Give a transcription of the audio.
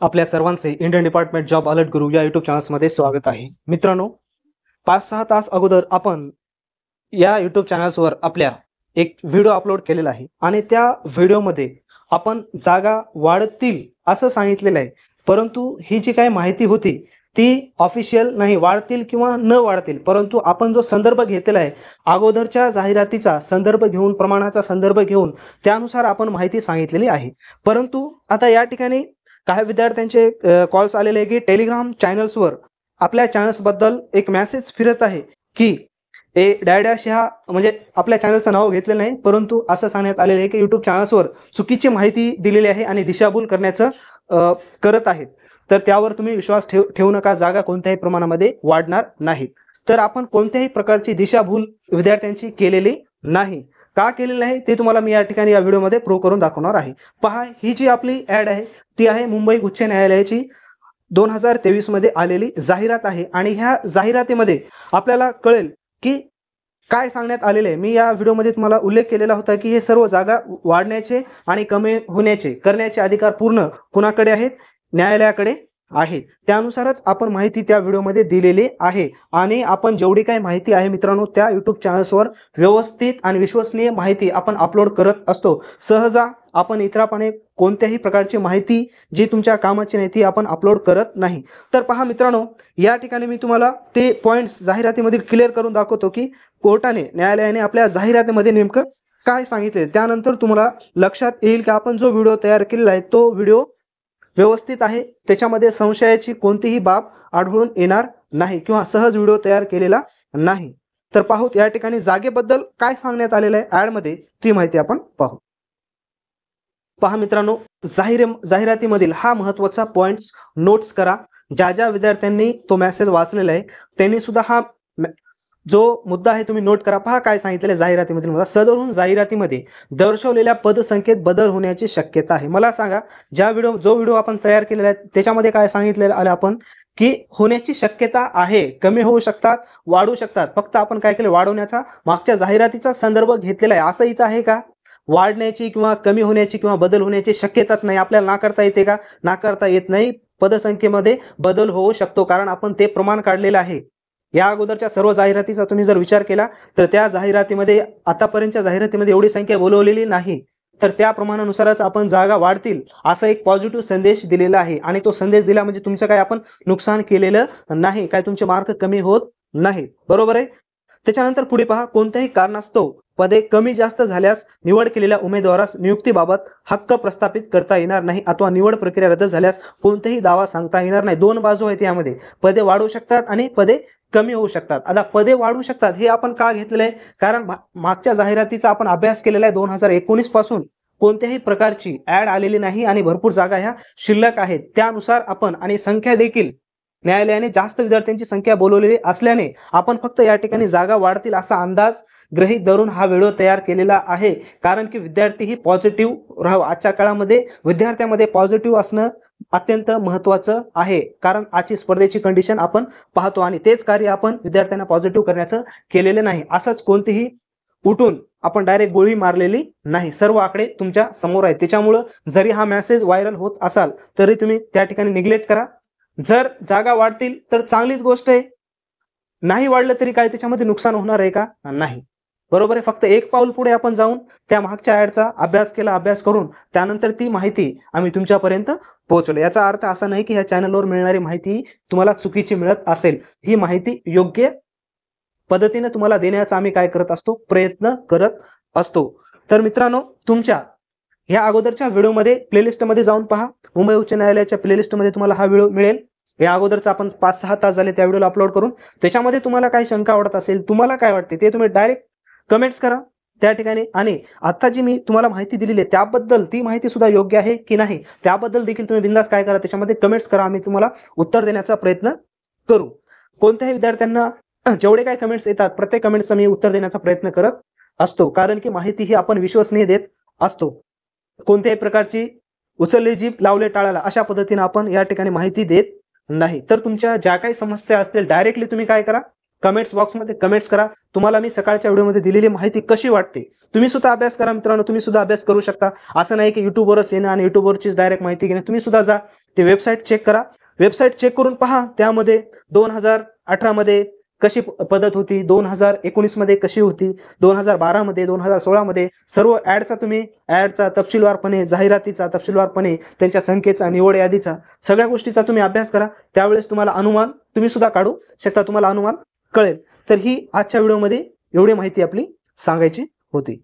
आपल्या सर्वांचे Indian department job alert गुरु या युट्यूब चॅनल्समध्ये स्वागत आहे. मित्रांनो, 5-6 तास अगोदर आपण या युट्यूब चॅनल्सवर आपल्या एक व्हिडिओ अपलोड केलेला आहे आणि त्या व्हिडिओमध्ये आपण जागा वाढतील असं सांगितलेलं आहे. परंतु ही जी काही माहिती होती ती ऑफिशियल नाही, वाढतील किंवा न वाढतील, परंतु आपण जो संदर्भ घेतलेला आहे अगोदरच्या जाहिरातीचा संदर्भ घेऊन, प्रमाणाचा संदर्भ घेऊन त्यानुसार आपण माहिती सांगितलेली आहे. परंतु आता या ठिकाणी काही विद्यार्थ्यांचे कॉल्स आलेले आहे की टेलिग्राम चॅनल्सवर आपल्या चॅनल्सबद्दल एक मेसेज फिरत आहे की डॅश ह्या म्हणजे आपल्या चॅनलचं नाव घेतलेलं नाही, परंतु असं सांगण्यात आलेलं आहे की यूट्यूब चॅनल्सवर चुकीची माहिती दिलेली आहे आणि दिशाभूल करण्याचं करत आहेत. तर त्यावर तुम्ही विश्वास ठेवू नका. जागा कोणत्याही प्रमाणामध्ये वाढणार नाही. तर आपण कोणत्याही प्रकारची दिशाभूल विद्यार्थ्यांची केलेली नाही. का केलेलं आहे ते तुम्हाला मी या ठिकाणी या व्हिडिओमध्ये प्रूव्ह करून दाखवणार आहे. पहा, ही जी आपली ॲड आहे ती आहे मुंबई उच्च न्यायालयाची 2023 मध्ये आलेली जाहिरात आहे आणि ह्या जाहिरातीमध्ये आपल्याला कळेल की काय सांगण्यात आलेले आहे. मी या व्हिडिओमध्ये तुम्हाला उल्लेख केलेला होता की हे सर्व जागा वाढण्याचे आणि कमी होण्याचे करण्याचे अधिकार पूर्ण कुणाकडे आहेत? न्यायालयाकडे आहे. त्यानुसारच आपण माहिती त्या व्हिडिओमध्ये दिलेली आहे आणि आपण जेवढी काही माहिती आहे मित्रांनो त्या यूट्यूब चॅनल्सवर व्यवस्थित आणि विश्वसनीय माहिती आपण अपलोड करत असतो. सहजा आपण इतरापणे कोणत्याही प्रकारची माहिती जी तुमच्या कामाची नाही ती आपण अपलोड करत नाही. तर पहा मित्रांनो, या ठिकाणी मी तुम्हाला ते पॉईंट्स जाहिरातीमध्ये क्लिअर करून दाखवतो की कोर्टाने, न्यायालयाने आपल्या जाहिरातीमध्ये नेमकं काय सांगितले. त्यानंतर तुम्हाला लक्षात येईल की आपण जो व्हिडिओ तयार केलेला आहे तो व्हिडिओ व्यवस्थित आहे, त्याच्यामध्ये संशयाची कोणतीही बाब आढळून येणार नाही किंवा सहज व्हिडिओ तयार केलेला नाही. तर पाहूत या ठिकाणी जागेबद्दल काय सांगण्यात आलेलं आहे ॲडमध्ये ती माहिती आपण पाहू. पहा मित्रांनो, जाहिरातीमधील हा महत्त्वाचा पॉईंट्स नोट्स करा. ज्या ज्या विद्यार्थ्यांनी तो मेसेज वाचलेला आहे त्यांनी सुद्धा हा जो मुद्दा आहे तुम्ही नोट करा. पहा काय सांगितलेलं आहे जाहिरातीमधील मुद्दा. सदरून जाहिरातीमध्ये दर्शवलेल्या पदसंख्येत बदल होण्याची शक्यता आहे. मला सांगा, जो व्हिडिओ आपण तयार केलेला आहे त्याच्यामध्ये काय सांगितलेलं आहे आपण की होण्याची शक्यता आहे, कमी होऊ शकतात, वाढू शकतात. फक्त आपण काय केलं, वाढवण्याचा मागच्या जाहिरातीचा संदर्भ घेतलेला आहे. असं इथं आहे का वाढण्याची किंवा कमी होण्याची किंवा बदल होण्याची शक्यताच नाही? आपल्याला नाकारता येते का? नाकारता येत नाही. पदसंख्येमध्ये बदल होऊ शकतो कारण आपण ते प्रमाण काढलेलं आहे. या अगोदरच्या सर्व जाहिरातीचा तुम्ही जर विचार केला तर त्या जाहिरातीमध्ये, आतापर्यंतच्या जाहिरातीमध्ये एवढी संख्या बोलवलेली नाही. तर त्या प्रमाणानुसारच आपण जागा वाढतील असा एक पॉझिटिव्ह संदेश दिलेला आहे आणि तो संदेश दिला म्हणजे तुमचं काय आपण नुकसान केलेलं नाही, काय तुमचे मार्क कमी होत नाहीत. बरोबर आहे. त्याच्यानंतर पुढे पहा, कोणत्याही कारणास्तव पदे कमी जास्त झाल्यास निवड केलेल्या उमेदवारास नियुक्तीबाबत हक्क प्रस्थापित करता येणार नाही अथवा निवड प्रक्रिया रद्द झाल्यास कोणतेही दावा सांगता येणार नाही. दोन बाजू आहेत यामध्ये. पदे वाढू शकतात आणि पदे कमी होऊ शकतात. आता पदे वाढू शकतात हे आपण का घेतलेलं आहे? कारण मागच्या जाहिरातीचा आपण अभ्यास केलेला आहे. 2019 पासून कोणत्याही प्रकारची ॲड आलेली नाही आणि भरपूर जागा ह्या शिल्लक आहेत. त्यानुसार आपण आणि संख्या देखील न्यायालयाने जास्त विद्यार्थ्यांची संख्या बोलवलेली असल्याने आपण फक्त या ठिकाणी जागा वाढतील असा अंदाज गृहीत धरून हा व्हिडिओ तयार केलेला आहे. कारण की विद्यार्थी ही पॉझिटिव्ह राहावं. आजच्या काळामध्ये विद्यार्थ्यामध्ये पॉझिटिव्ह असणं अत्यंत महत्त्वाचं आहे. कारण आजची स्पर्धेची कंडिशन आपण पाहतो आणि तेच कार्य आपण विद्यार्थ्यांना पॉझिटिव्ह करण्याचं केलेलं नाही. असंच कोणतीही उठून आपण डायरेक्ट गोळी मारलेली नाही. सर्व आकडे तुमच्या समोर आहेत. त्याच्यामुळं जरी हा मेसेज व्हायरल होत असाल तरी तुम्ही त्या ठिकाणी निग्लेक्ट करा. जर जागा वाढतील तर चांगलीच गोष्ट आहे. नाही वाढलं तरी काय त्याच्यामध्ये नुकसान होणार आहे का? नाही. बरोबर आहे. फक्त एक पाऊल पुढे आपण जाऊन त्या मागच्या ॲडचा अभ्यास केला. अभ्यास करून त्यानंतर ती माहिती आम्ही तुमच्यापर्यंत पोहोचवली. याचा अर्थ असा नाही की ह्या चॅनलवर मिळणारी माहिती तुम्हाला चुकीची मिळत असेल. ही माहिती योग्य पद्धतीने तुम्हाला देण्याचा आम्ही काय करत असतो, प्रयत्न करत असतो. तर मित्रांनो, तुमच्या ह्या अगोदरच्या व्हिडिओमध्ये प्लेलिस्टमध्ये जाऊन पहा. मुंबई उच्च न्यायालयाच्या प्लेलिस्टमध्ये तुम्हाला हा व्हिडिओ मिळेल. या अगोदरचा आपण 5-6 तास झाले त्या व्हिडिओला अपलोड करून. त्याच्यामध्ये तुम्हाला काही शंका वाटत असेल, तुम्हाला काय वाटते ते तुम्ही डायरेक्ट कमेंट्स करा त्या ठिकाणी. आणि आता जी मी तुम्हाला माहिती दिलेली आहे त्याबद्दल ती माहिती सुद्धा योग्य आहे की नाही त्याबद्दल देखील तुम्ही बिंदास काय करा, त्याच्यामध्ये कमेंट्स करा. आम्ही तुम्हाला उत्तर देण्याचा प्रयत्न करू. कोणत्याही विद्यार्थ्यांना जेवढे काही कमेंट्स येतात प्रत्येक कमेंट्सचं मी उत्तर देण्याचा प्रयत्न करत असतो. कारण की माहिती ही आपण विश्वसनीय देत असतो. कोणत्याही प्रकारची उचलली जीभ लावले टाळाला अशा पद्धतीने आपण या ठिकाणी माहिती देत नाही. तर तुमच्या ज्या काही समस्या असतील डायरेक्टली तुम्ही काय करा, कमेंट्स बॉक्समध्ये कमेंट्स करा. तुम्हाला मी सकाळच्या व्हिडिओमध्ये दिलेली माहिती कशी वाटते. तुम्ही सुद्धा अभ्यास करा मित्रांनो, तुम्ही सुद्धा अभ्यास करू शकता. असं नाही की युट्यूबवरच येणं आणि युट्यूबवरचीच डायरेक्ट माहिती घेणं. तुम्ही सुद्धा जा, ते वेबसाईट चेक करा. वेबसाईट चेक करून पहा, त्यामध्ये 2018 मध्ये कशी पद्धत होती, 2019 मध्ये कशी होती, 2012 मध्ये, 2016 मध्ये सर्व ॲडचा तपशीलवारपणे, जाहिरातीचा तपशीलवारपणे, त्यांच्या संख्येचा, निवड यादीचा, सगळ्या गोष्टीचा तुम्ही अभ्यास करा. त्यावेळेस तुम्हाला अनुमान तुम्ही सुद्धा काढू शकता, तुम्हाला अनुमान कळेल. तर ही आजच्या व्हिडिओमध्ये एवढी माहिती आपली सांगायची होती.